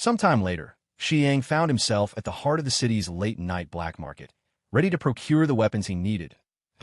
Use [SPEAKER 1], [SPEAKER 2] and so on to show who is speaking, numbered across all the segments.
[SPEAKER 1] Sometime later, Shi Yang found himself at the heart of the city's late-night black market, ready to procure the weapons he needed.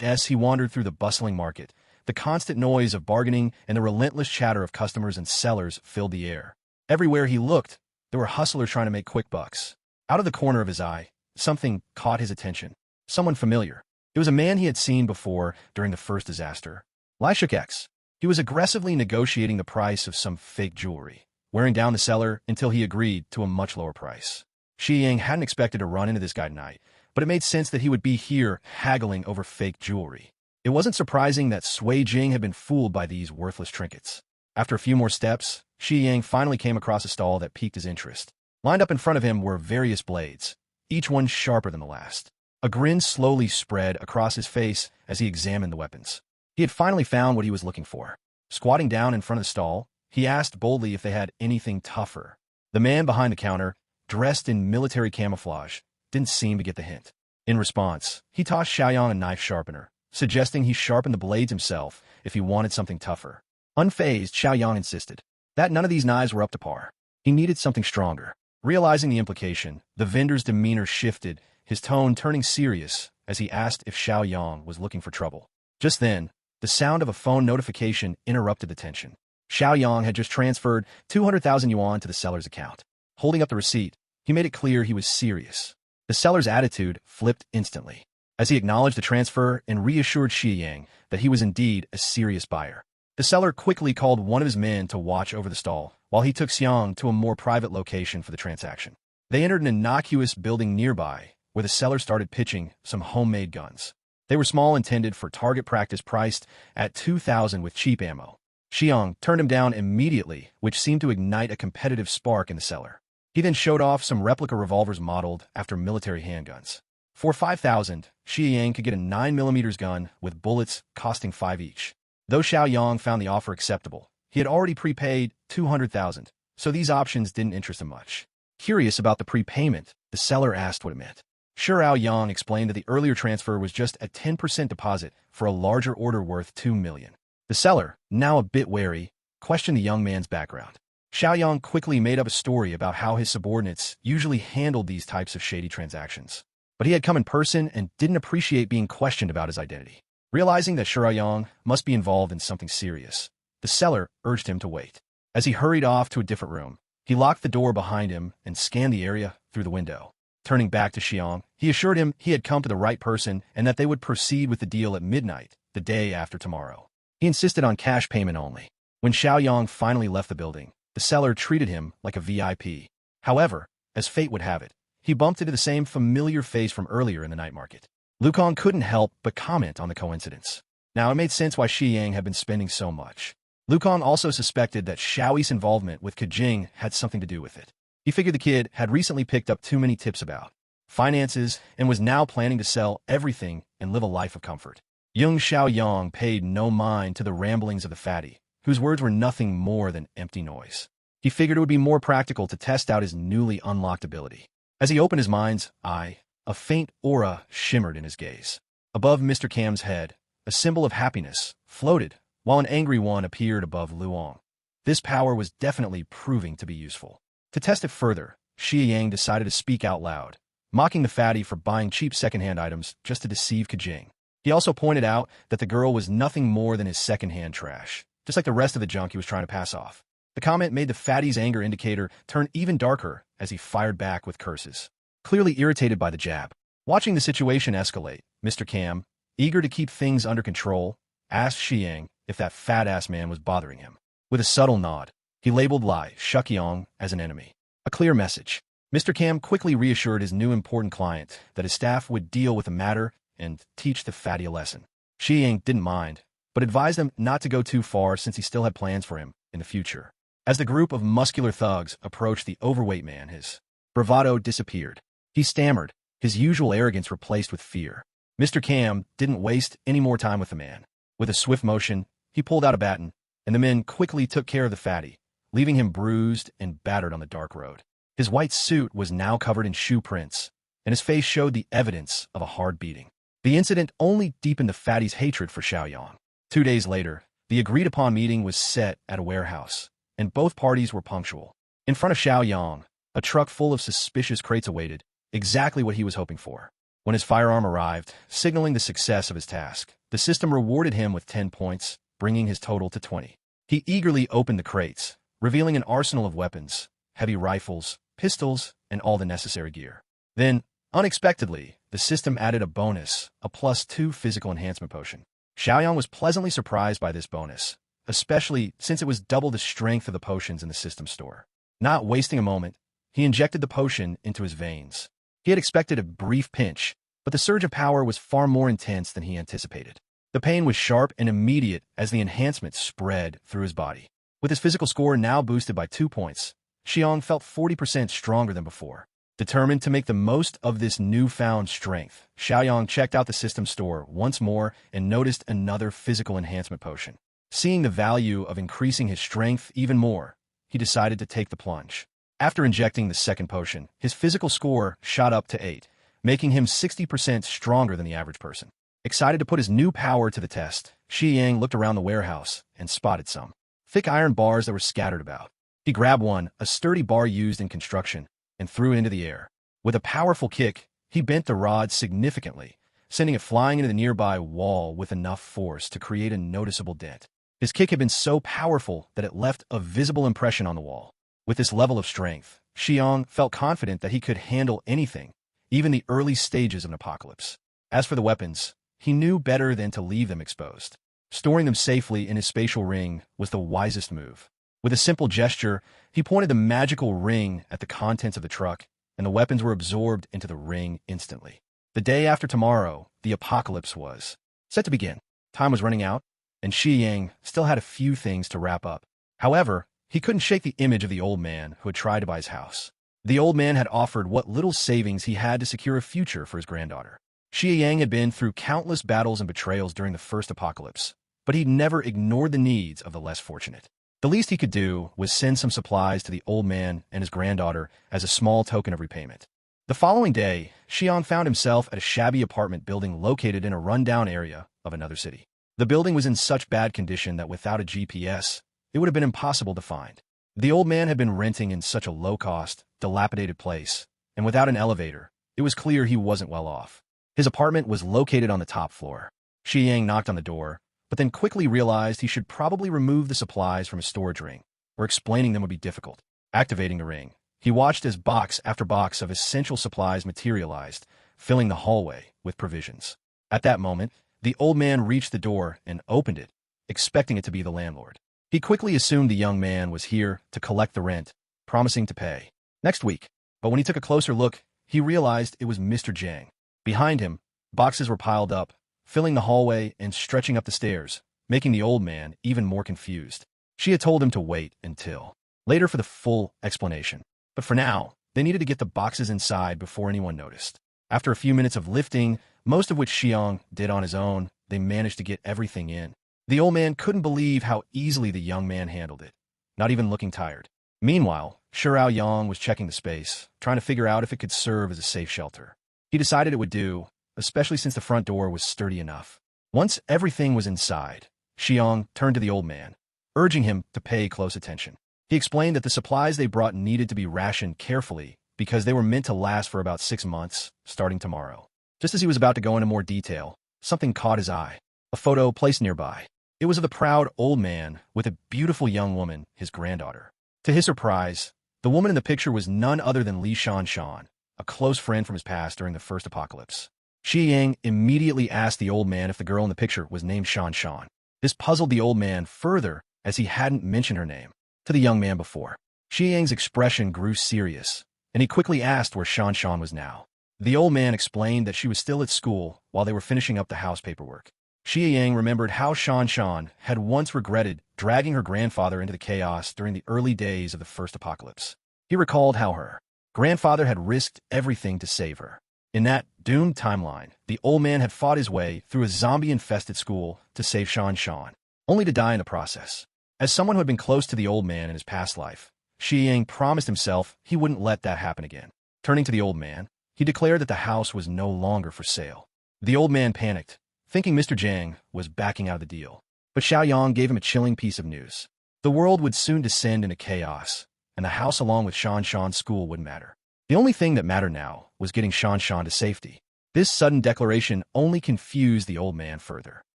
[SPEAKER 1] As he wandered through the bustling market, the constant noise of bargaining and the relentless chatter of customers and sellers filled the air. Everywhere he looked, there were hustlers trying to make quick bucks. Out of the corner of his eye, something caught his attention. Someone familiar. It was a man he had seen before during the first disaster. Lai Shuk-X. He was aggressively negotiating the price of some fake jewelry, wearing down the seller until he agreed to a much lower price. Shi Yang hadn't expected to run into this guy tonight, but it made sense that he would be here haggling over fake jewelry. It wasn't surprising that Sui Jing had been fooled by these worthless trinkets. After a few more steps, Shi Yang finally came across a stall that piqued his interest. Lined up in front of him were various blades, each one sharper than the last. A grin slowly spread across his face as he examined the weapons. He had finally found what he was looking for. Squatting down in front of the stall, he asked boldly if they had anything tougher. The man behind the counter, dressed in military camouflage, didn't seem to get the hint. In response, he tossed Xiaoyang a knife sharpener, suggesting he sharpen the blades himself if he wanted something tougher. Unfazed, Xiaoyang insisted that none of these knives were up to par. He needed something stronger. Realizing the implication, the vendor's demeanor shifted, his tone turning serious as he asked if Xiaoyang was looking for trouble. Just then, the sound of a phone notification interrupted the tension. Xiaoyang had just transferred 200,000 yuan to the seller's account. Holding up the receipt, he made it clear he was serious. The seller's attitude flipped instantly, as he acknowledged the transfer and reassured Shi Yang that he was indeed a serious buyer. The seller quickly called one of his men to watch over the stall, while he took Xiang to a more private location for the transaction. They entered an innocuous building nearby, where the seller started pitching some homemade guns. They were small, intended for target practice, priced at 2,000 with cheap ammo. Xiang turned him down immediately, which seemed to ignite a competitive spark in the seller. He then showed off some replica revolvers modeled after military handguns. For 5,000, Shi Yang could get a 9mm gun with bullets costing 5 each. Though Xiaoyang found the offer acceptable, he had already prepaid 200,000, so these options didn't interest him much. Curious about the prepayment, the seller asked what it meant. Xiaoyang explained that the earlier transfer was just a 10% deposit for a larger order worth 2 million. The seller, now a bit wary, questioned the young man's background. Xiaoyang quickly made up a story about how his subordinates usually handled these types of shady transactions. But he had come in person and didn't appreciate being questioned about his identity. Realizing that Xiaoyang must be involved in something serious, the seller urged him to wait. As he hurried off to a different room, he locked the door behind him and scanned the area through the window. Turning back to Xiang, he assured him he had come to the right person and that they would proceed with the deal at midnight, the day after tomorrow. He insisted on cash payment only. When Xiaoyang finally left the building, the seller treated him like a VIP. However, as fate would have it, he bumped into the same familiar face from earlier in the night market. Lu Kong couldn't help but comment on the coincidence. Now, it made sense why Shi Yang had been spending so much. Lu Kong also suspected that Xiaoyi's involvement with Kajing had something to do with it. He figured the kid had recently picked up too many tips about finances and was now planning to sell everything and live a life of comfort. Young Xiaoyang paid no mind to the ramblings of the fatty, whose words were nothing more than empty noise. He figured it would be more practical to test out his newly unlocked ability. As he opened his mind's eye, a faint aura shimmered in his gaze. Above Mr. Cam's head, a symbol of happiness floated, while an angry one appeared above Luong. This power was definitely proving to be useful. To test it further, Shi Yang decided to speak out loud, mocking the fatty for buying cheap secondhand items just to deceive Kajing. He also pointed out that the girl was nothing more than his secondhand trash, just like the rest of the junk he was trying to pass off. The comment made the fatty's anger indicator turn even darker as he fired back with curses. Clearly irritated by the jab. Watching the situation escalate, Mr. Cam, eager to keep things under control, asked Shi Yang if that fat-ass man was bothering him. With a subtle nod, he labeled Lai Shuk-Yang as an enemy. A clear message. Mr. Cam quickly reassured his new important client that his staff would deal with the matter and teach the fatty a lesson. Shi Yang didn't mind, but advised him not to go too far since he still had plans for him in the future. As the group of muscular thugs approached the overweight man, his bravado disappeared. He stammered, his usual arrogance replaced with fear. Mr. Cam didn't waste any more time with the man. With a swift motion, he pulled out a baton, and the men quickly took care of the fatty, leaving him bruised and battered on the dark road. His white suit was now covered in shoe prints, and his face showed the evidence of a hard beating. The incident only deepened the fatty's hatred for Xiaoyang. 2 days later, the agreed-upon meeting was set at a warehouse, and both parties were punctual. In front of Xiaoyang, A truck full of suspicious crates awaited, exactly what he was hoping for. When his firearm arrived, signaling the success of his task, the system rewarded him with 10 points, bringing his total to 20. He eagerly opened the crates, revealing an arsenal of weapons, heavy rifles, pistols, and all the necessary gear. Then, unexpectedly, the system added a bonus, a +2 physical enhancement potion. Xiaoyang was pleasantly surprised by this bonus, especially since it was double the strength of the potions in the system store. Not wasting a moment, he injected the potion into his veins. He had expected a brief pinch, but the surge of power was far more intense than he anticipated. The pain was sharp and immediate as the enhancement spread through his body. With his physical score now boosted by 2 points, Xiang felt 40% stronger than before. Determined to make the most of this newfound strength, Xiaoyang checked out the system store once more and noticed another physical enhancement potion. Seeing the value of increasing his strength even more, he decided to take the plunge. After injecting the second potion, his physical score shot up to 8, making him 60% stronger than the average person. Excited to put his new power to the test, Shi Yang looked around the warehouse and spotted some thick iron bars that were scattered about. He grabbed one, a sturdy bar used in construction, and threw it into the air. With a powerful kick, he bent the rod significantly, sending it flying into the nearby wall with enough force to create a noticeable dent. His kick had been so powerful that it left a visible impression on the wall. With this level of strength, Xiang felt confident that he could handle anything, even the early stages of an apocalypse. As for the weapons, he knew better than to leave them exposed. Storing them safely in his spatial ring was the wisest move. With a simple gesture, he pointed the magical ring at the contents of the truck, and the weapons were absorbed into the ring instantly. The day after tomorrow, the apocalypse was set to begin. Time was running out, and Shi Yang still had a few things to wrap up. However, he couldn't shake the image of the old man who had tried to buy his house. The old man had offered what little savings he had to secure a future for his granddaughter. Shi Yang had been through countless battles and betrayals during the first apocalypse, but he'd never ignored the needs of the less fortunate. The least he could do was send some supplies to the old man and his granddaughter as a small token of repayment. The following day, Xiang found himself at a shabby apartment building located in a rundown area of another city. The building was in such bad condition that without a GPS, it would have been impossible to find. The old man had been renting in such a low-cost, dilapidated place, and without an elevator, it was clear he wasn't well off. His apartment was located on the top floor. Shi Yang knocked on the door, but then quickly realized he should probably remove the supplies from his storage ring, or explaining them would be difficult. Activating the ring, he watched as box after box of essential supplies materialized, filling the hallway with provisions. At that moment, the old man reached the door and opened it, expecting it to be the landlord. He quickly assumed the young man was here to collect the rent, promising to pay next week. But when he took a closer look, he realized it was Mr. Jiang. Behind him, boxes were piled up, filling the hallway and stretching up the stairs, making the old man even more confused. She had told him to wait until later for the full explanation. But for now, they needed to get the boxes inside before anyone noticed. After a few minutes of lifting, most of which Xiang did on his own, they managed to get everything in. The old man couldn't believe how easily the young man handled it, not even looking tired. Meanwhile, Shurao Yang was checking the space, trying to figure out if it could serve as a safe shelter. He decided it would do, especially since the front door was sturdy enough. Once everything was inside, Xiang turned to the old man, urging him to pay close attention. He explained that the supplies they brought needed to be rationed carefully because they were meant to last for about 6 months, starting tomorrow. Just as he was about to go into more detail, something caught his eye. A photo placed nearby. It was of the proud old man with a beautiful young woman, his granddaughter. To his surprise, the woman in the picture was none other than Li Shanshan, a close friend from his past during the first apocalypse. Shi Yang immediately asked the old man if the girl in the picture was named Shanshan. This puzzled the old man further as he hadn't mentioned her name to the young man before. Shi Yang's expression grew serious, and he quickly asked where Shanshan was now. The old man explained that she was still at school while they were finishing up the house paperwork. Shi Yang remembered how Shanshan had once regretted dragging her grandfather into the chaos during the early days of the first apocalypse. He recalled how her grandfather had risked everything to save her. In that doomed timeline, the old man had fought his way through a zombie-infested school to save Shanshan, only to die in the process. As someone who had been close to the old man in his past life, Shi Yang promised himself he wouldn't let that happen again. Turning to the old man, he declared that the house was no longer for sale. The old man panicked, thinking Mr. Jiang was backing out of the deal. But Xiaoyang gave him a chilling piece of news. The world would soon descend into chaos, and the house along with Shan Shan's school wouldn't matter. The only thing that mattered now was getting Shan Shan to safety. This sudden declaration only confused the old man further.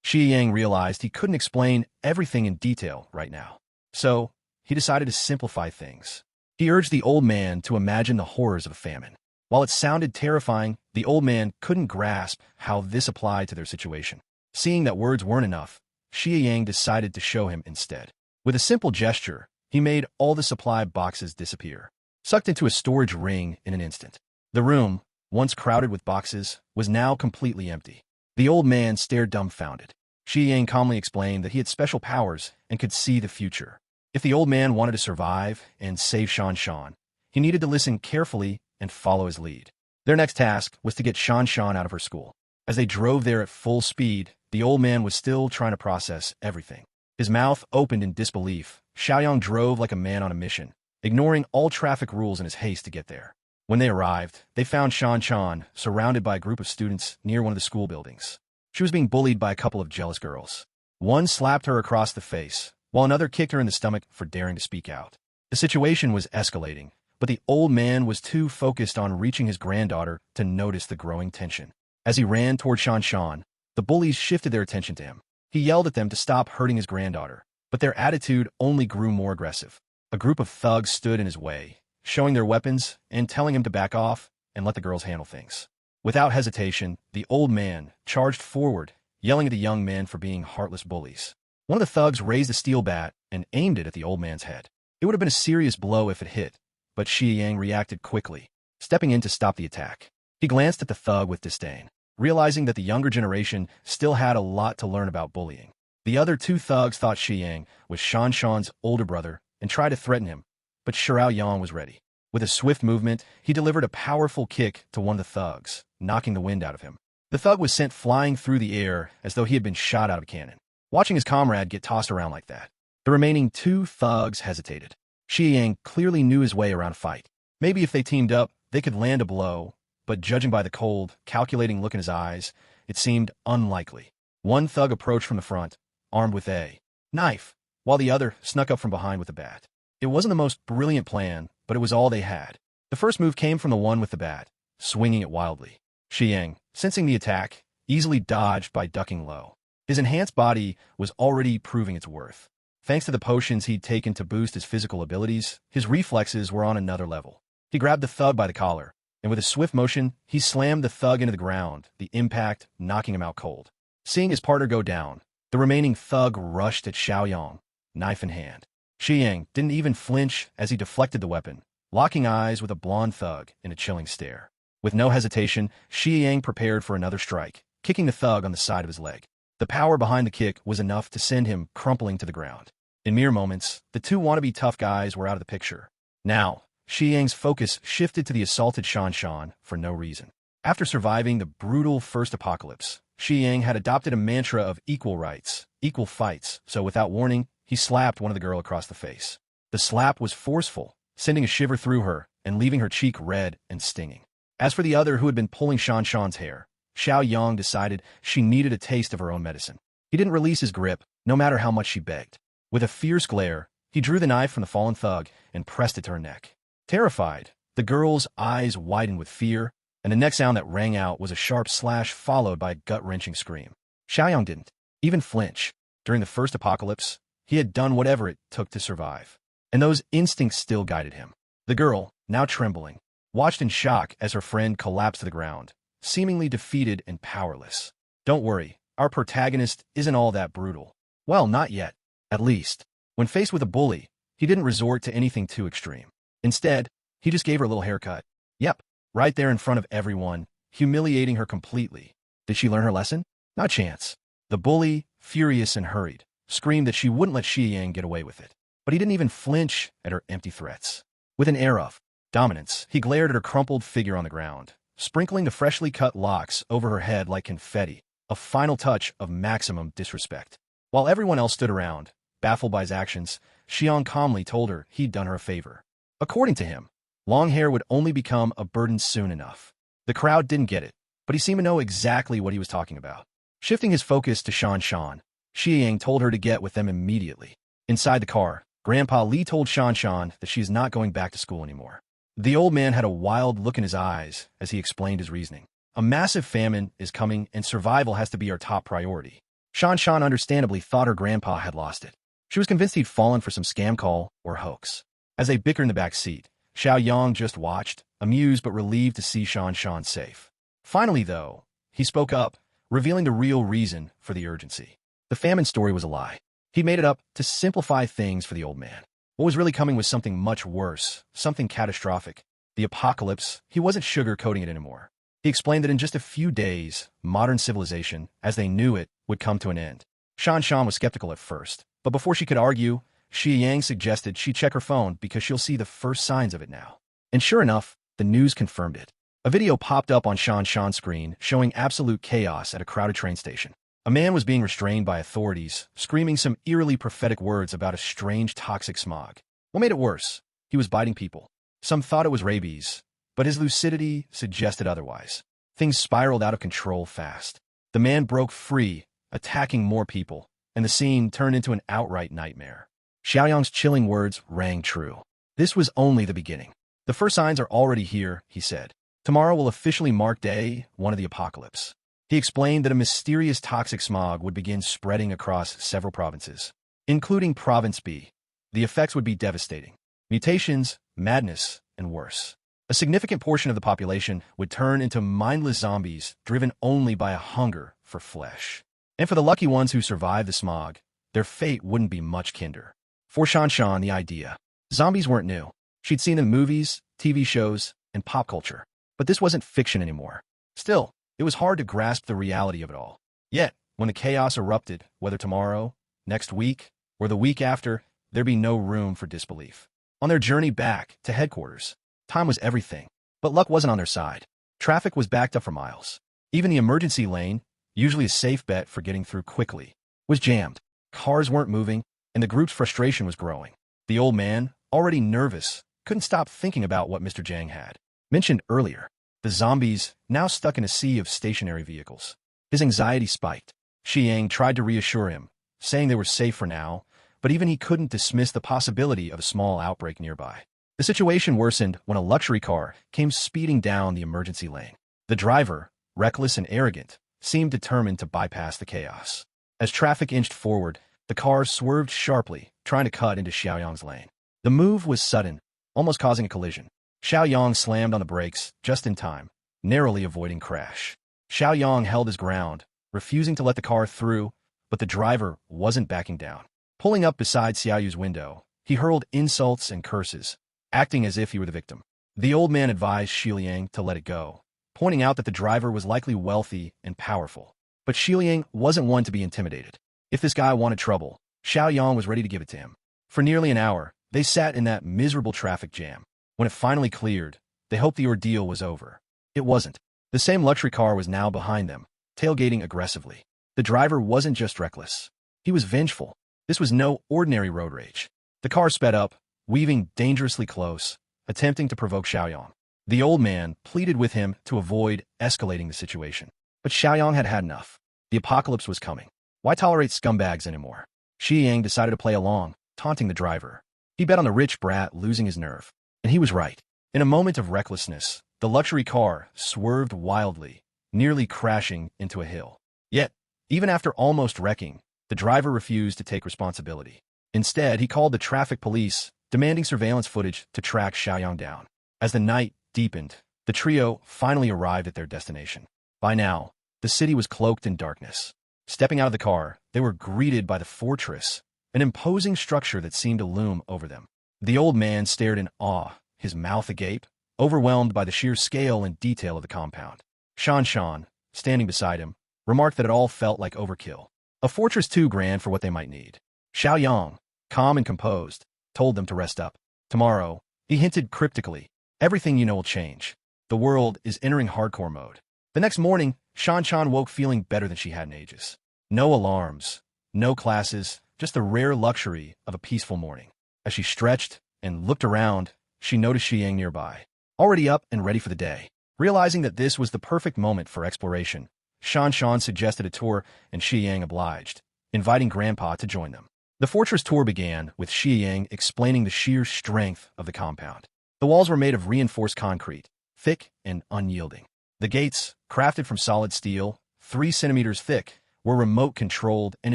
[SPEAKER 1] Xi Yang realized he couldn't explain everything in detail right now. So, he decided to simplify things. He urged the old man to imagine the horrors of a famine. While it sounded terrifying, the old man couldn't grasp how this applied to their situation. Seeing that words weren't enough, Xi Yang decided to show him instead. With a simple gesture, he made all the supply boxes disappear, sucked into a storage ring in an instant. The room, once crowded with boxes, was now completely empty. The old man stared dumbfounded. Xi Yang calmly explained that he had special powers and could see the future. If the old man wanted to survive and save Shan Shan, he needed to listen carefully and follow his lead. Their next task was to get Shan Shan out of her school. As they drove there at full speed, the old man was still trying to process everything. His mouth opened in disbelief. Xiaoyang drove like a man on a mission, ignoring all traffic rules in his haste to get there. When they arrived, they found Shan Shan surrounded by a group of students near one of the school buildings. She was being bullied by a couple of jealous girls. One slapped her across the face, while another kicked her in the stomach for daring to speak out. The situation was escalating, but the old man was too focused on reaching his granddaughter to notice the growing tension. As he ran toward Shan Shan, the bullies shifted their attention to him. He yelled at them to stop hurting his granddaughter, but their attitude only grew more aggressive. A group of thugs stood in his way, showing their weapons and telling him to back off and let the girls handle things. Without hesitation, the old man charged forward, yelling at the young men for being heartless bullies. One of the thugs raised a steel bat and aimed it at the old man's head. It would have been a serious blow if it hit, but Xi Yang reacted quickly, stepping in to stop the attack. He glanced at the thug with disdain, realizing that the younger generation still had a lot to learn about bullying. The other two thugs thought Xi Yang was Shan Shan's older brother and tried to threaten him, but Xiaoyang was ready. With a swift movement, he delivered a powerful kick to one of the thugs, knocking the wind out of him. The thug was sent flying through the air as though he had been shot out of a cannon. Watching his comrade get tossed around like that, the remaining two thugs hesitated. Xi Yang clearly knew his way around a fight. Maybe if they teamed up, they could land a blow, but judging by the cold, calculating look in his eyes, it seemed unlikely. One thug approached from the front, armed with a knife, while the other snuck up from behind with a bat. It wasn't the most brilliant plan, but it was all they had. The first move came from the one with the bat, swinging it wildly. Xi Yang, sensing the attack, easily dodged by ducking low. His enhanced body was already proving its worth. Thanks to the potions he'd taken to boost his physical abilities, his reflexes were on another level. He grabbed the thug by the collar, and with a swift motion, he slammed the thug into the ground, the impact knocking him out cold. Seeing his partner go down, the remaining thug rushed at Xiaoyang, knife in hand. Xi Yang didn't even flinch as he deflected the weapon, locking eyes with a blonde thug in a chilling stare. With no hesitation, Xi Yang prepared for another strike, kicking the thug on the side of his leg. The power behind the kick was enough to send him crumpling to the ground. In mere moments, the two wannabe tough guys were out of the picture. Now, Xi Yang's focus shifted to the assaulted Shan Shan for no reason. After surviving the brutal first apocalypse, Xi Yang had adopted a mantra of equal rights, equal fights, so without warning, he slapped one of the girl across the face. The slap was forceful, sending a shiver through her and leaving her cheek red and stinging. As for the other who had been pulling Shan Shan's hair, Xiaoyang decided she needed a taste of her own medicine. He didn't release his grip, no matter how much she begged. With a fierce glare, he drew the knife from the fallen thug and pressed it to her neck. Terrified, the girl's eyes widened with fear, and the next sound that rang out was a sharp slash followed by a gut-wrenching scream. Xiaoyang didn't even flinch. During the first apocalypse, he had done whatever it took to survive, and those instincts still guided him. The girl, now trembling, watched in shock as her friend collapsed to the ground, seemingly defeated and powerless. Don't worry, our protagonist isn't all that brutal. Well, not yet, at least. When faced with a bully, he didn't resort to anything too extreme. Instead, he just gave her a little haircut. Yep, right there in front of everyone, humiliating her completely. Did she learn her lesson? Not a chance. The bully, furious and hurried, screamed that she wouldn't let Xi Yang get away with it. But he didn't even flinch at her empty threats. With an air of dominance, he glared at her crumpled figure on the ground, sprinkling the freshly cut locks over her head like confetti, a final touch of maximum disrespect. While everyone else stood around, baffled by his actions, Xiang calmly told her he'd done her a favor. According to him, long hair would only become a burden soon enough. The crowd didn't get it, but he seemed to know exactly what he was talking about. Shifting his focus to Shan Shan, Xi Yang told her to get with them immediately. Inside the car, Grandpa Li told Shan Shan that she is not going back to school anymore. The old man had a wild look in his eyes as he explained his reasoning. A massive famine is coming and survival has to be our top priority. Shan Shan understandably thought her grandpa had lost it. She was convinced he'd fallen for some scam call or hoax. As they bickered in the back seat, Xiao Yang just watched, amused but relieved to see Shan Shan safe. Finally, though, he spoke up, revealing the real reason for the urgency. The famine story was a lie. He made it up to simplify things for the old man. What was really coming was something much worse, something catastrophic. The apocalypse. He wasn't sugarcoating it anymore. He explained that in just a few days, modern civilization, as they knew it, would come to an end. Shan Shan was skeptical at first, but before she could argue, Xi Yang suggested she check her phone because she'll see the first signs of it now. And sure enough, the news confirmed it. A video popped up on Shan Shan's screen showing absolute chaos at a crowded train station. A man was being restrained by authorities, screaming some eerily prophetic words about a strange toxic smog. What made it worse? He was biting people. Some thought it was rabies, but his lucidity suggested otherwise. Things spiraled out of control fast. The man broke free, attacking more people, and the scene turned into an outright nightmare. Xiaoyang's chilling words rang true. This was only the beginning. The first signs are already here, he said. Tomorrow will officially mark day one of the apocalypse. He explained that a mysterious toxic smog would begin spreading across several provinces, including Province B. The effects would be devastating. Mutations, madness, and worse. A significant portion of the population would turn into mindless zombies driven only by a hunger for flesh. And for the lucky ones who survived the smog, their fate wouldn't be much kinder. For Shan Shan, the idea. Zombies weren't new. She'd seen them in movies, TV shows, and pop culture. But this wasn't fiction anymore. Still, it was hard to grasp the reality of it all. Yet, when the chaos erupted, whether tomorrow, next week, or the week after, there'd be no room for disbelief. On their journey back to headquarters, time was everything. But luck wasn't on their side. Traffic was backed up for miles. Even the emergency lane, usually a safe bet for getting through quickly, was jammed. Cars weren't moving, and the group's frustration was growing. The old man, already nervous, couldn't stop thinking about what Mr. Zhang had mentioned earlier. The zombies, now stuck in a sea of stationary vehicles. His anxiety spiked. Xi Yang tried to reassure him, saying they were safe for now, but even he couldn't dismiss the possibility of a small outbreak nearby. The situation worsened when a luxury car came speeding down the emergency lane. The driver, reckless and arrogant, seemed determined to bypass the chaos. As traffic inched forward, the car swerved sharply, trying to cut into Xiaoyang's lane. The move was sudden, almost causing a collision. Xiaoyang slammed on the brakes just in time, narrowly avoiding crash. Xiaoyang held his ground, refusing to let the car through, but the driver wasn't backing down. Pulling up beside Xiaoyu's window, he hurled insults and curses, acting as if he were the victim. The old man advised Xiliang to let it go, pointing out that the driver was likely wealthy and powerful. But Xiliang wasn't one to be intimidated. If this guy wanted trouble, Xiaoyang was ready to give it to him. For nearly an hour, they sat in that miserable traffic jam. When it finally cleared, they hoped the ordeal was over. It wasn't. The same luxury car was now behind them, tailgating aggressively. The driver wasn't just reckless. He was vengeful. This was no ordinary road rage. The car sped up, weaving dangerously close, attempting to provoke Xiaoyang. The old man pleaded with him to avoid escalating the situation. But Xiaoyang had had enough. The apocalypse was coming. Why tolerate scumbags anymore? Xi Yang decided to play along, taunting the driver. He bet on the rich brat losing his nerve. And he was right. In a moment of recklessness, the luxury car swerved wildly, nearly crashing into a hill. Yet, even after almost wrecking, the driver refused to take responsibility. Instead, he called the traffic police, demanding surveillance footage to track Xiaoyang down. As the night deepened, the trio finally arrived at their destination. By now, the city was cloaked in darkness. Stepping out of the car, they were greeted by the fortress, an imposing structure that seemed to loom over them. The old man stared in awe, his mouth agape, overwhelmed by the sheer scale and detail of the compound. Shan Shan, standing beside him, remarked that it all felt like overkill. A fortress too grand for what they might need. Xiaoyang, calm and composed, told them to rest up. Tomorrow, he hinted cryptically, everything you know will change. The world is entering hardcore mode. The next morning, Shan Shan woke feeling better than she had in ages. No alarms, no classes, just the rare luxury of a peaceful morning. As she stretched and looked around, she noticed Xi Yang nearby, already up and ready for the day. Realizing that this was the perfect moment for exploration, Shan Shan suggested a tour and Xi Yang obliged, inviting Grandpa to join them. The fortress tour began with Xi Yang explaining the sheer strength of the compound. The walls were made of reinforced concrete, thick and unyielding. The gates, crafted from solid steel, 3 centimeters thick, were remote-controlled and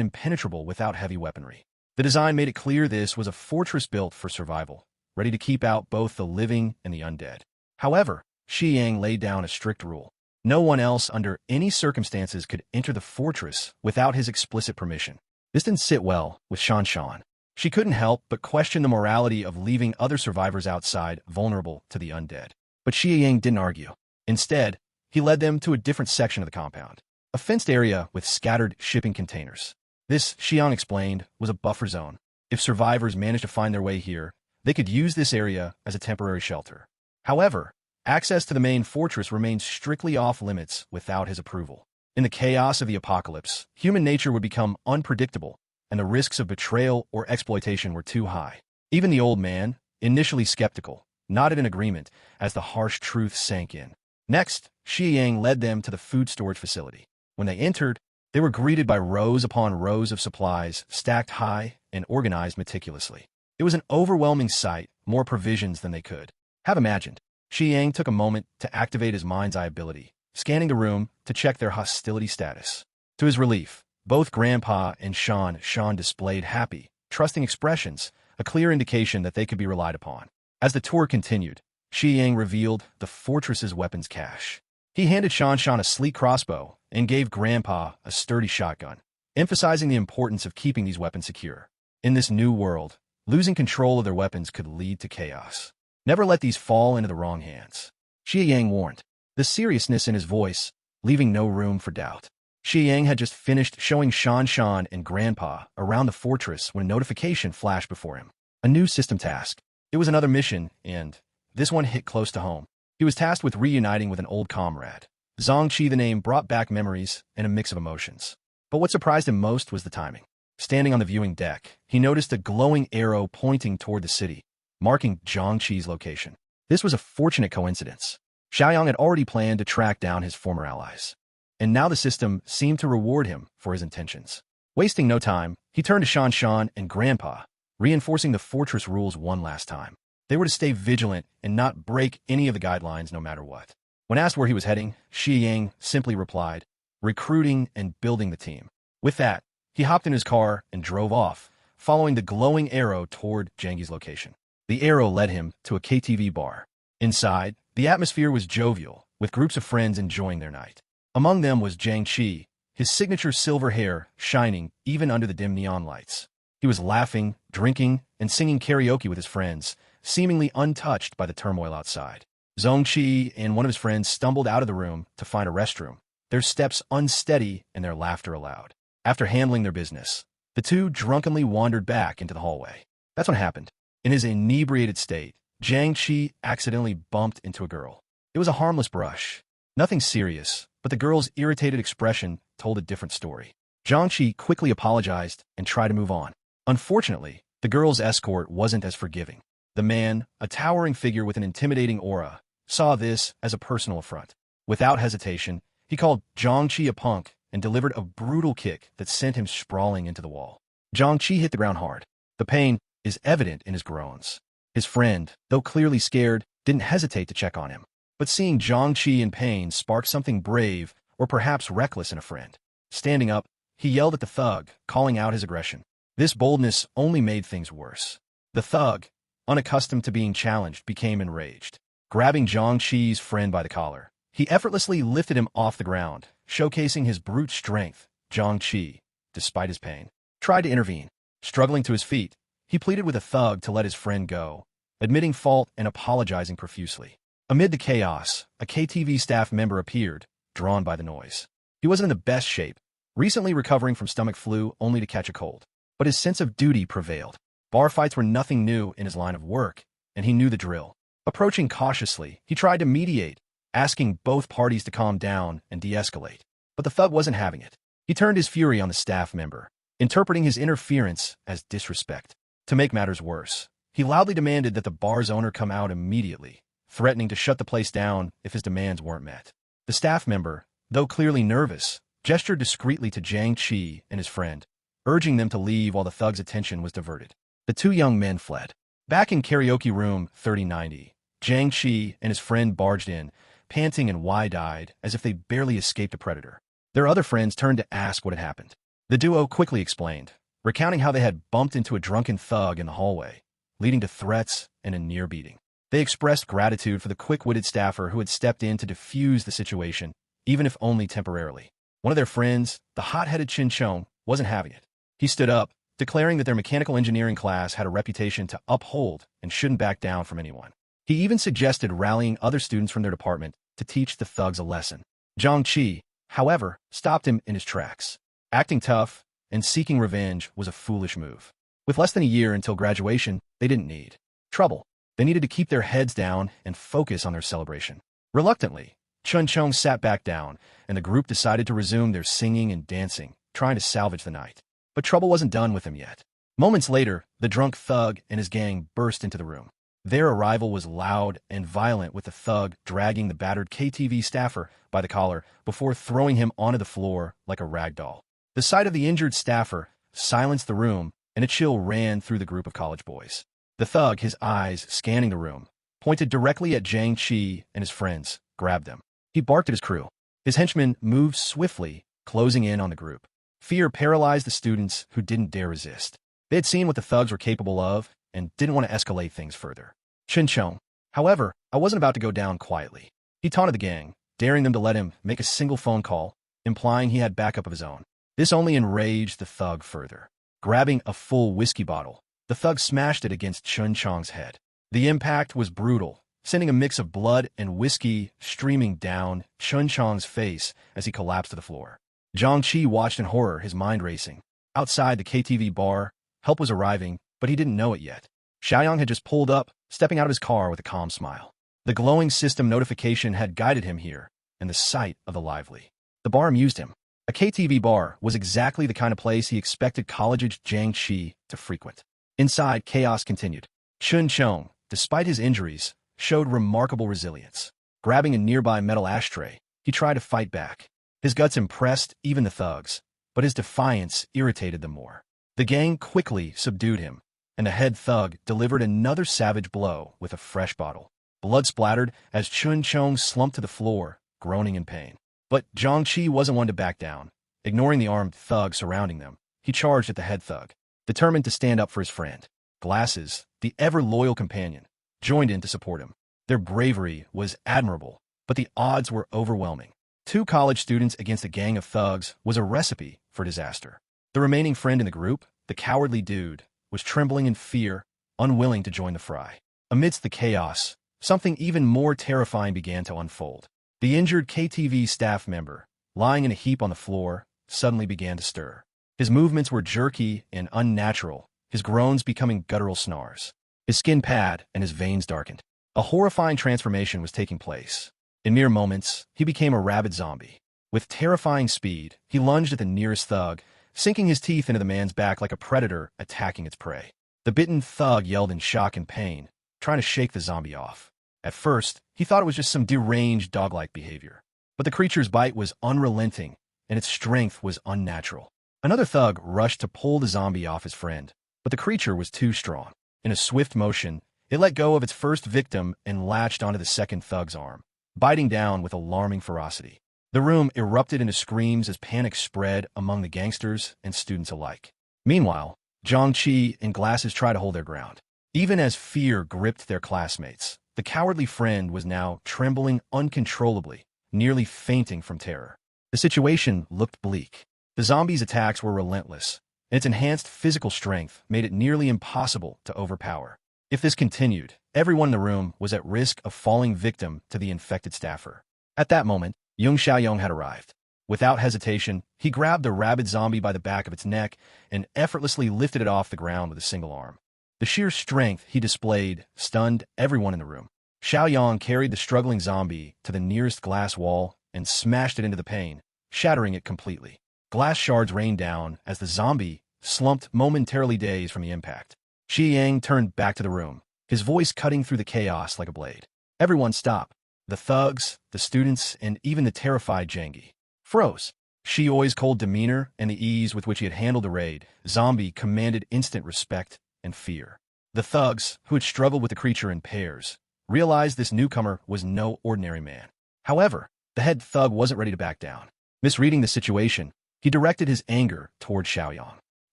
[SPEAKER 1] impenetrable without heavy weaponry. The design made it clear this was a fortress built for survival, ready to keep out both the living and the undead. However, Xi Yang laid down a strict rule. No one else under any circumstances could enter the fortress without his explicit permission. This didn't sit well with Shan Shan. She couldn't help but question the morality of leaving other survivors outside vulnerable to the undead. But Xi Yang didn't argue. Instead, he led them to a different section of the compound, a fenced area with scattered shipping containers. This, Xiang explained, was a buffer zone. If survivors managed to find their way here, they could use this area as a temporary shelter. However, access to the main fortress remained strictly off-limits without his approval. In the chaos of the apocalypse, human nature would become unpredictable, and the risks of betrayal or exploitation were too high. Even the old man, initially skeptical, nodded in agreement as the harsh truth sank in. Next, Xi Yang led them to the food storage facility. When they entered, they were greeted by rows upon rows of supplies, stacked high and organized meticulously. It was an overwhelming sight, more provisions than they could have imagined. Xi Yang took a moment to activate his mind's eye ability, scanning the room to check their hostility status. To his relief, both Grandpa and Shan displayed happy, trusting expressions, a clear indication that they could be relied upon. As the tour continued, Xi Yang revealed the fortress's weapons cache. He handed Shan a sleek crossbow and gave Grandpa a sturdy shotgun, emphasizing the importance of keeping these weapons secure. In this new world, losing control of their weapons could lead to chaos. Never let these fall into the wrong hands, Xi Yang warned, the seriousness in his voice leaving no room for doubt. Xi Yang had just finished showing Shan and Grandpa around the fortress when a notification flashed before him. A new system task. It was another mission, and this one hit close to home. He was tasked with reuniting with an old comrade. Zhongqi, the name, brought back memories and a mix of emotions. But what surprised him most was the timing. Standing on the viewing deck, he noticed a glowing arrow pointing toward the city, marking Zhongqi's location. This was a fortunate coincidence. Xiaoyang had already planned to track down his former allies, and now the system seemed to reward him for his intentions. Wasting no time, he turned to Shan and Grandpa, reinforcing the fortress rules one last time. They were to stay vigilant and not break any of the guidelines no matter what. When asked where he was heading, Xi Yang simply replied, recruiting and building the team. With that, he hopped in his car and drove off, following the glowing arrow toward Zhangqi's location. The arrow led him to a KTV bar. Inside, the atmosphere was jovial, with groups of friends enjoying their night. Among them was Zhang Qi, his signature silver hair shining even under the dim neon lights. He was laughing, drinking, and singing karaoke with his friends, seemingly untouched by the turmoil outside. Zhongqi and one of his friends stumbled out of the room to find a restroom, their steps unsteady and their laughter loud. After handling their business, the two drunkenly wandered back into the hallway. That's what happened. In his inebriated state, Zhang Qi accidentally bumped into a girl. It was a harmless brush. Nothing serious, but the girl's irritated expression told a different story. Zhang Qi quickly apologized and tried to move on. Unfortunately, the girl's escort wasn't as forgiving. The man, a towering figure with an intimidating aura, saw this as a personal affront. Without hesitation, he called Zhang Qi a punk and delivered a brutal kick that sent him sprawling into the wall. Zhang Qi hit the ground hard. The pain is evident in his groans. His friend, though clearly scared, didn't hesitate to check on him. But seeing Zhang Qi in pain sparked something brave or perhaps reckless in a friend. Standing up, he yelled at the thug, calling out his aggression. This boldness only made things worse. The thug, unaccustomed to being challenged, became enraged. Grabbing Zhang Qi's friend by the collar, he effortlessly lifted him off the ground, showcasing his brute strength. Zhang Qi, despite his pain, tried to intervene. Struggling to his feet, he pleaded with the thug to let his friend go, admitting fault and apologizing profusely. Amid the chaos, a KTV staff member appeared, drawn by the noise. He wasn't in the best shape, recently recovering from stomach flu only to catch a cold. But his sense of duty prevailed. Bar fights were nothing new in his line of work, and he knew the drill. Approaching cautiously, he tried to mediate, asking both parties to calm down and de-escalate. But the thug wasn't having it. He turned his fury on the staff member, interpreting his interference as disrespect. To make matters worse, he loudly demanded that the bar's owner come out immediately, threatening to shut the place down if his demands weren't met. The staff member, though clearly nervous, gestured discreetly to Zhang Qi and his friend, urging them to leave while the thugs' attention was diverted. The two young men fled. Back in karaoke room 3090, Jiang Qi and his friend barged in, panting and wide-eyed as if they barely escaped a predator. Their other friends turned to ask what had happened. The duo quickly explained, recounting how they had bumped into a drunken thug in the hallway, leading to threats and a near beating. They expressed gratitude for the quick-witted staffer who had stepped in to defuse the situation, even if only temporarily. One of their friends, the hot-headed Chin Chong, wasn't having it. He stood up, declaring that their mechanical engineering class had a reputation to uphold and shouldn't back down from anyone. He even suggested rallying other students from their department to teach the thugs a lesson. Jiang Qi, however, stopped him in his tracks. Acting tough and seeking revenge was a foolish move. With less than a year until graduation, they didn't need trouble. They needed to keep their heads down and focus on their celebration. Reluctantly, Chun Chong sat back down, and the group decided to resume their singing and dancing, trying to salvage the night. But trouble wasn't done with him yet. Moments later, the drunk thug and his gang burst into the room. Their arrival was loud and violent, with the thug dragging the battered KTV staffer by the collar before throwing him onto the floor like a rag doll. The sight of the injured staffer silenced the room, and a chill ran through the group of college boys. The thug, his eyes scanning the room, pointed directly at Jiang Qi and his friends, grabbed them. He barked at his crew. His henchmen moved swiftly, closing in on the group. Fear paralyzed the students who didn't dare resist. They had seen what the thugs were capable of and didn't want to escalate things further. Chin Chong, however, I wasn't about to go down quietly. He taunted the gang, daring them to let him make a single phone call, implying he had backup of his own. This only enraged the thug further. Grabbing a full whiskey bottle, the thug smashed it against Chun Chong's head. The impact was brutal, sending a mix of blood and whiskey streaming down Chun Chong's face as he collapsed to the floor. Jiang Qi watched in horror, his mind racing. Outside the KTV bar, help was arriving, but he didn't know it yet. Xiaoyang had just pulled up, stepping out of his car with a calm smile. The glowing system notification had guided him here, and the sight of the lively. The bar amused him. A KTV bar was exactly the kind of place he expected college-aged Jiang Qi to frequent. Inside, chaos continued. Chun Chong, despite his injuries, showed remarkable resilience. Grabbing a nearby metal ashtray, he tried to fight back. His guts impressed even the thugs, but his defiance irritated them more. The gang quickly subdued him, and the head thug delivered another savage blow with a fresh bottle. Blood splattered as Chun Chong slumped to the floor, groaning in pain. But Jiang Qi wasn't one to back down. Ignoring the armed thug surrounding them, he charged at the head thug, determined to stand up for his friend. Glasses, the ever-loyal companion, joined in to support him. Their bravery was admirable, but the odds were overwhelming. 2 college students against a gang of thugs was a recipe for disaster. The remaining friend in the group, the cowardly dude, was trembling in fear, unwilling to join the fray. Amidst the chaos, something even more terrifying began to unfold. The injured KTV staff member, lying in a heap on the floor, suddenly began to stir. His movements were jerky and unnatural, his groans becoming guttural snarls. His skin padded and his veins darkened. A horrifying transformation was taking place. In mere moments, he became a rabid zombie. With terrifying speed, he lunged at the nearest thug, sinking his teeth into the man's back like a predator attacking its prey. The bitten thug yelled in shock and pain, trying to shake the zombie off. At first, he thought it was just some deranged dog-like behavior. But the creature's bite was unrelenting, and its strength was unnatural. Another thug rushed to pull the zombie off his friend, but the creature was too strong. In a swift motion, it let go of its first victim and latched onto the second thug's arm, biting down with alarming ferocity. The room erupted into screams as panic spread among the gangsters and students alike. Meanwhile, Jiang Qi and Glasses tried to hold their ground. Even as fear gripped their classmates, the cowardly friend was now trembling uncontrollably, nearly fainting from terror. The situation looked bleak. The zombie's attacks were relentless, and its enhanced physical strength made it nearly impossible to overpower. If this continued, everyone in the room was at risk of falling victim to the infected staffer. At that moment, Yung Xiaoyong had arrived. Without hesitation, he grabbed the rabid zombie by the back of its neck and effortlessly lifted it off the ground with a single arm. The sheer strength he displayed stunned everyone in the room. Xiaoyong carried the struggling zombie to the nearest glass wall and smashed it into the pane, shattering it completely. Glass shards rained down as the zombie slumped, momentarily dazed from the impact. Xi Yang turned back to the room, his voice cutting through the chaos like a blade. Everyone stopped. The thugs, the students, and even the terrified Jangi froze. Shioi's cold demeanor and the ease with which he had handled the raid, Zombie commanded instant respect and fear. The thugs, who had struggled with the creature in pairs, realized this newcomer was no ordinary man. However, the head thug wasn't ready to back down. Misreading the situation, he directed his anger toward Xiaoyang.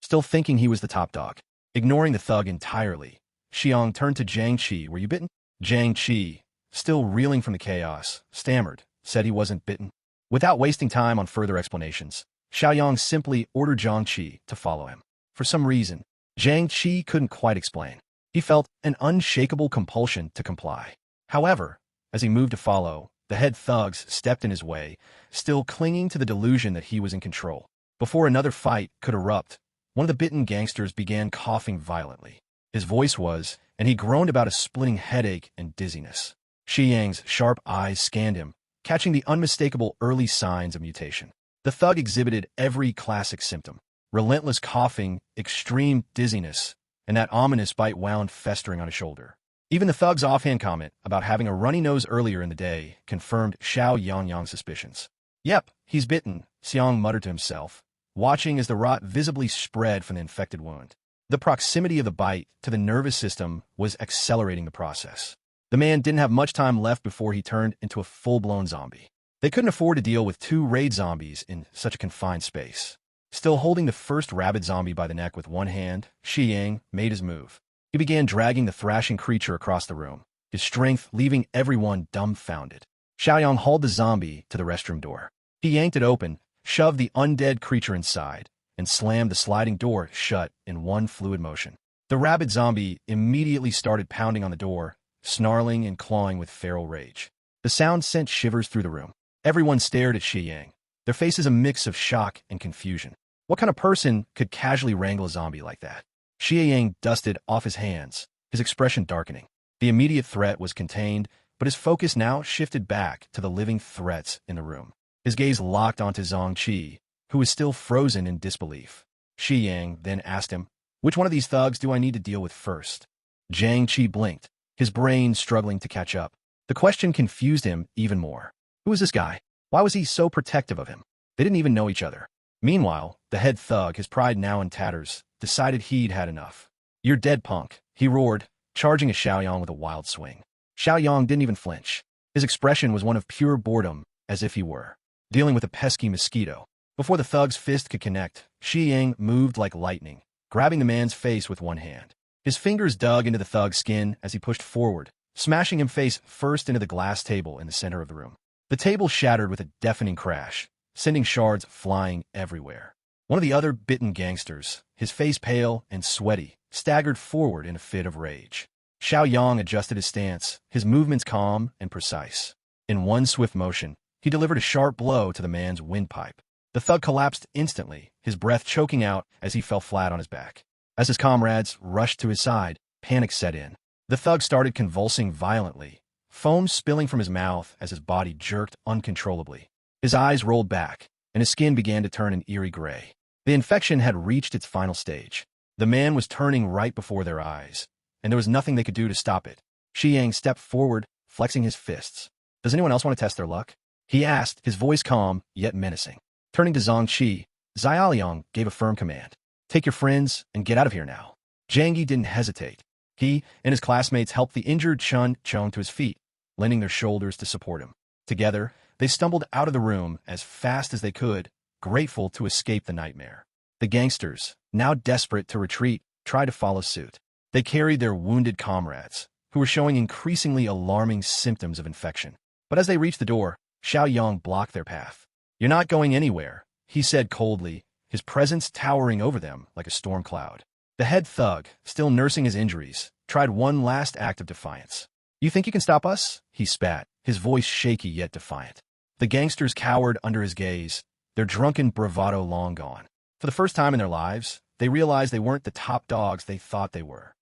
[SPEAKER 1] Still thinking he was the top dog. Ignoring the thug entirely, Xiang turned to Jiang Qi. "Were you bitten?" Jiang Qi, still reeling from the chaos, stammered, said he wasn't bitten. Without wasting time on further explanations, Xiaoyang simply ordered Jiang Qi to follow him. For some reason, Jiang Qi couldn't quite explain. He felt an unshakable compulsion to comply. However, as he moved to follow, the head thugs stepped in his way, still clinging to the delusion that he was in control. Before another fight could erupt, one of the bitten gangsters began coughing violently. His voice was, and he groaned about a splitting headache and dizziness. Shi Yang's sharp eyes scanned him, catching the unmistakable early signs of mutation. The thug exhibited every classic symptom: relentless coughing, extreme dizziness, and that ominous bite wound festering on his shoulder. Even the thug's offhand comment about having a runny nose earlier in the day confirmed Xiao Yangyang's suspicions. "Yep, he's bitten," Xiang muttered to himself, watching as the rot visibly spread from the infected wound. The proximity of the bite to the nervous system was accelerating the process. The man didn't have much time left before he turned into a full-blown zombie. They couldn't afford to deal with 2 raid zombies in such a confined space. Still holding the first rabid zombie by the neck with one hand, Shi Yang made his move. He began dragging the thrashing creature across the room, his strength leaving everyone dumbfounded. Xiaoyang hauled the zombie to the restroom door. He yanked it open, shoved the undead creature inside, and slammed the sliding door shut in one fluid motion. The rabid zombie immediately started pounding on the door, snarling and clawing with feral rage. The sound sent shivers through the room. Everyone stared at Shi Yang, their faces a mix of shock and confusion. What kind of person could casually wrangle a zombie like that? Shi Yang dusted off his hands, his expression darkening. The immediate threat was contained, but his focus now shifted back to the living threats in the room. His gaze locked onto Zhang Qi, who was still frozen in disbelief. Shi Yang then asked him, "Which one of these thugs do I need to deal with first?" Zhang Qi blinked, his brain struggling to catch up. The question confused him even more. Who was this guy? Why was he so protective of him? They didn't even know each other. Meanwhile, the head thug, his pride now in tatters, decided he'd had enough. "You're dead, punk," he roared, charging at Xiaoyang with a wild swing. Xiaoyang didn't even flinch. His expression was one of pure boredom, as if he were dealing with a pesky mosquito. Before the thug's fist could connect, Shi Yang moved like lightning, grabbing the man's face with one hand. His fingers dug into the thug's skin as he pushed forward, smashing him face first into the glass table in the center of the room. The table shattered with a deafening crash, sending shards flying everywhere. One of the other bitten gangsters, his face pale and sweaty, staggered forward in a fit of rage. Xiaoyang adjusted his stance, his movements calm and precise. In one swift motion, he delivered a sharp blow to the man's windpipe. The thug collapsed instantly, his breath choking out as he fell flat on his back. As his comrades rushed to his side, panic set in. The thug started convulsing violently, foam spilling from his mouth as his body jerked uncontrollably. His eyes rolled back, and his skin began to turn an eerie gray. The infection had reached its final stage. The man was turning right before their eyes, and there was nothing they could do to stop it. Shi Yang stepped forward, flexing his fists. "Does anyone else want to test their luck?" he asked, his voice calm, yet menacing. Turning to Zhang Qi, Xiaoliang gave a firm command. "Take your friends and get out of here now." Zhang Yi didn't hesitate. He and his classmates helped the injured Chun Chong to his feet, lending their shoulders to support him. Together, they stumbled out of the room as fast as they could, grateful to escape the nightmare. The gangsters, now desperate to retreat, tried to follow suit. They carried their wounded comrades, who were showing increasingly alarming symptoms of infection. But as they reached the door, Xiaoyang blocked their path. "You're not going anywhere," he said coldly, his presence towering over them like a storm cloud. The head thug, still nursing his injuries, tried one last act of defiance. "You think you can stop us?" he spat, his voice shaky yet defiant. The gangsters cowered under his gaze, their drunken bravado long gone. For the first time in their lives, they realized they weren't the top dogs they thought they were.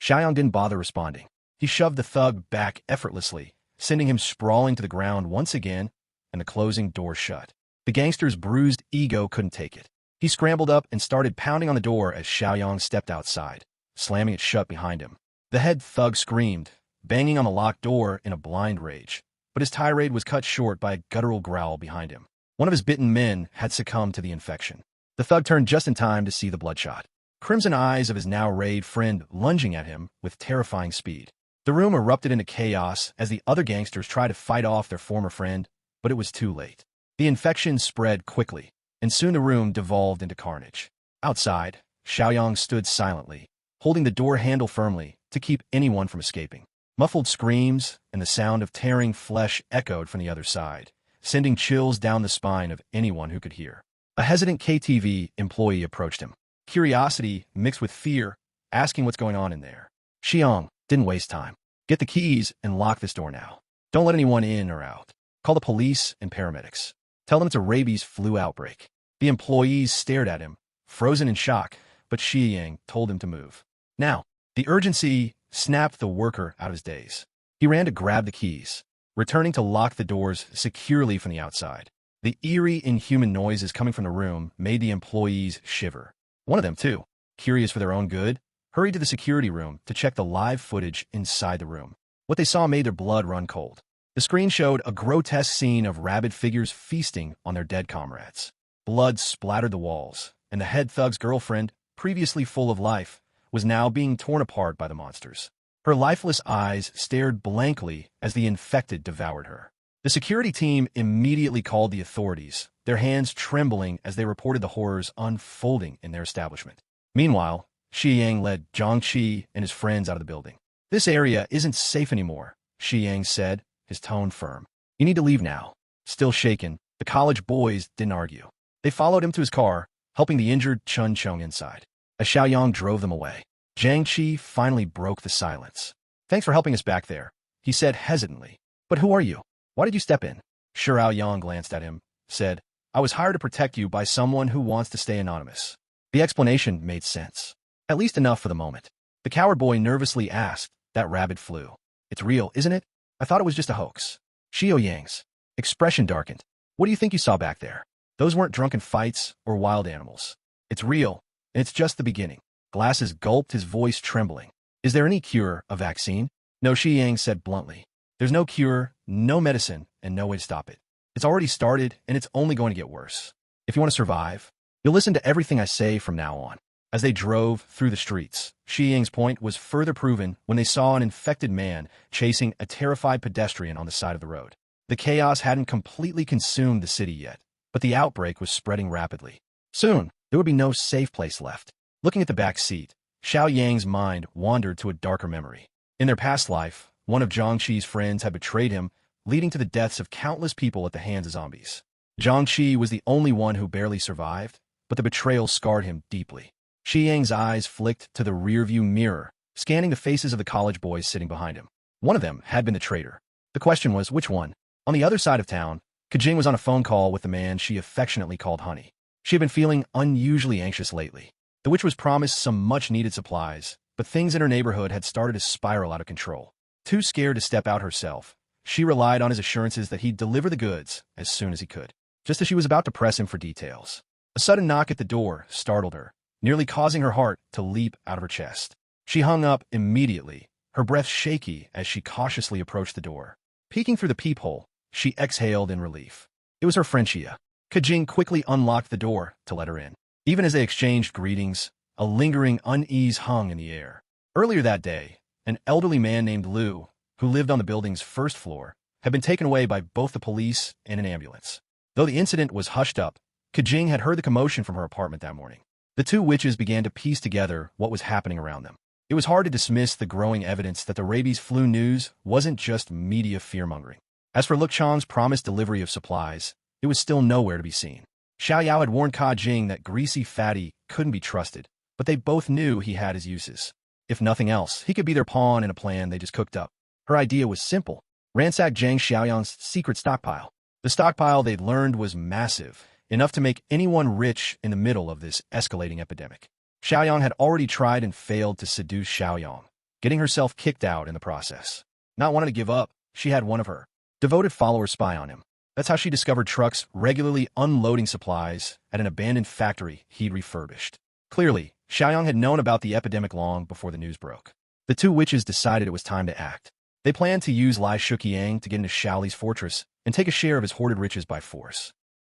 [SPEAKER 1] Xiaoyang didn't bother responding. He shoved the thug back effortlessly, sending him sprawling to the ground once again, and the closing door shut. The gangster's bruised ego couldn't take it. He scrambled up and started pounding on the door as Xiaoyang stepped outside, slamming it shut behind him. The head thug screamed, banging on the locked door in a blind rage, but his tirade was cut short by a guttural growl behind him. One of his bitten men had succumbed to the infection. The thug turned just in time to see the bloodshot, crimson eyes of his now rayed friend lunging at him with terrifying speed. The room erupted into chaos as the other gangsters tried to fight off their former friend, but it was too late. The infection spread quickly, and soon the room devolved into carnage. Outside, Xiaoyang stood silently, holding the door handle firmly to keep anyone from escaping. Muffled screams and the sound of tearing flesh echoed from the other side, sending chills down the spine of anyone who could hear. A hesitant KTV employee approached him, curiosity mixed with fear, asking what's going on in there. Xiang didn't waste time. Get the keys and lock this door now. Don't let anyone in or out. Call the police and paramedics. Tell them it's a rabies flu outbreak. The employees stared at him, frozen in shock, but Xiang told him to move. Now, the urgency snapped the worker out of his daze. He ran to grab the keys, returning to lock the doors securely from the outside. The eerie, inhuman noises coming from the room made the employees shiver. One of them, too, curious for their own good, hurried to the security room to check the live footage inside the room. What they saw made their blood run cold. The screen showed a grotesque scene of rabid figures feasting on their dead comrades. Blood splattered the walls, and the head thug's girlfriend, previously full of life, was now being torn apart by the monsters. Her lifeless eyes stared blankly as the infected devoured her. The security team immediately called the authorities, their hands trembling as they reported the horrors unfolding in their establishment. Meanwhile, Xiang led Zhangqi and his friends out of the building. "This area isn't safe anymore," Xiang said, his tone firm. "You need to leave now." Still shaken, the college boys didn't argue. They followed him to his car, helping the injured Chun Chong inside. As Xiaoyang drove them away, Zhang Qi finally broke the silence. "Thanks for helping us back there," he said hesitantly. "But who are you? Why did you step in?" Shirao Yang glanced at him, said, "I was hired to protect you by someone who wants to stay anonymous." The explanation made sense. At least enough for the moment. The coward boy nervously asked, "That rabid flu. It's real, isn't it? I thought it was just a hoax." Xiao Yang's expression darkened. "What do you think you saw back there? Those weren't drunken fights or wild animals. It's real, and it's just the beginning." Glasses gulped, his voice trembling. "Is there any cure, a vaccine?" "No," Xiang said bluntly. "There's no cure, no medicine, and no way to stop it. It's already started, and it's only going to get worse. If you want to survive, you'll listen to everything I say from now on." As they drove through the streets, Xiang's point was further proven when they saw an infected man chasing a terrified pedestrian on the side of the road. The chaos hadn't completely consumed the city yet, but the outbreak was spreading rapidly. Soon, there would be no safe place left. Looking at the back seat, Xiao Yang's mind wandered to a darker memory. In their past life, one of Zhangqi's friends had betrayed him, leading to the deaths of countless people at the hands of zombies. Zhangqi was the only one who barely survived, but the betrayal scarred him deeply. Xiang's eyes flicked to the rearview mirror, scanning the faces of the college boys sitting behind him. One of them had been the traitor. The question was, which one? On the other side of town, Kajing was on a phone call with the man she affectionately called Honey. She had been feeling unusually anxious lately. The witch was promised some much-needed supplies, but things in her neighborhood had started to spiral out of control. Too scared to step out herself, she relied on his assurances that he'd deliver the goods as soon as he could. Just as she was about to press him for details, a sudden knock at the door startled her, nearly causing her heart to leap out of her chest. She hung up immediately, her breath shaky as she cautiously approached the door. Peeking through the peephole, she exhaled in relief. It was her friend Xia. Kajing quickly unlocked the door to let her in. Even as they exchanged greetings, a lingering unease hung in the air. Earlier that day, an elderly man named Liu, who lived on the building's first floor, had been taken away by both the police and an ambulance. Though the incident was hushed up, Kajing had heard the commotion from her apartment that morning. The two witches began to piece together what was happening around them. It was hard to dismiss the growing evidence that the rabies flu news wasn't just media fear-mongering. As for Luk Chang's promised delivery of supplies, it was still nowhere to be seen. Xiao Yao had warned Ka Jing that greasy fatty couldn't be trusted, but they both knew he had his uses. If nothing else, he could be their pawn in a plan they just cooked up. Her idea was simple: ransack Zhang Xiaoyang's secret stockpile. The stockpile they'd learned was massive, enough to make anyone rich in the middle of this escalating epidemic. Xiaoyang had already tried and failed to seduce Xiaoyang, getting herself kicked out in the process. Not wanting to give up, she had one of her devoted followers spy on him. That's how she discovered trucks regularly unloading supplies at an abandoned factory he'd refurbished. Clearly, Xiaoyang had known about the epidemic long before the news broke. The two witches decided it was time to act. They planned to use Lai Shuqiang to get into Shaoli's fortress and take a share of his hoarded riches by force.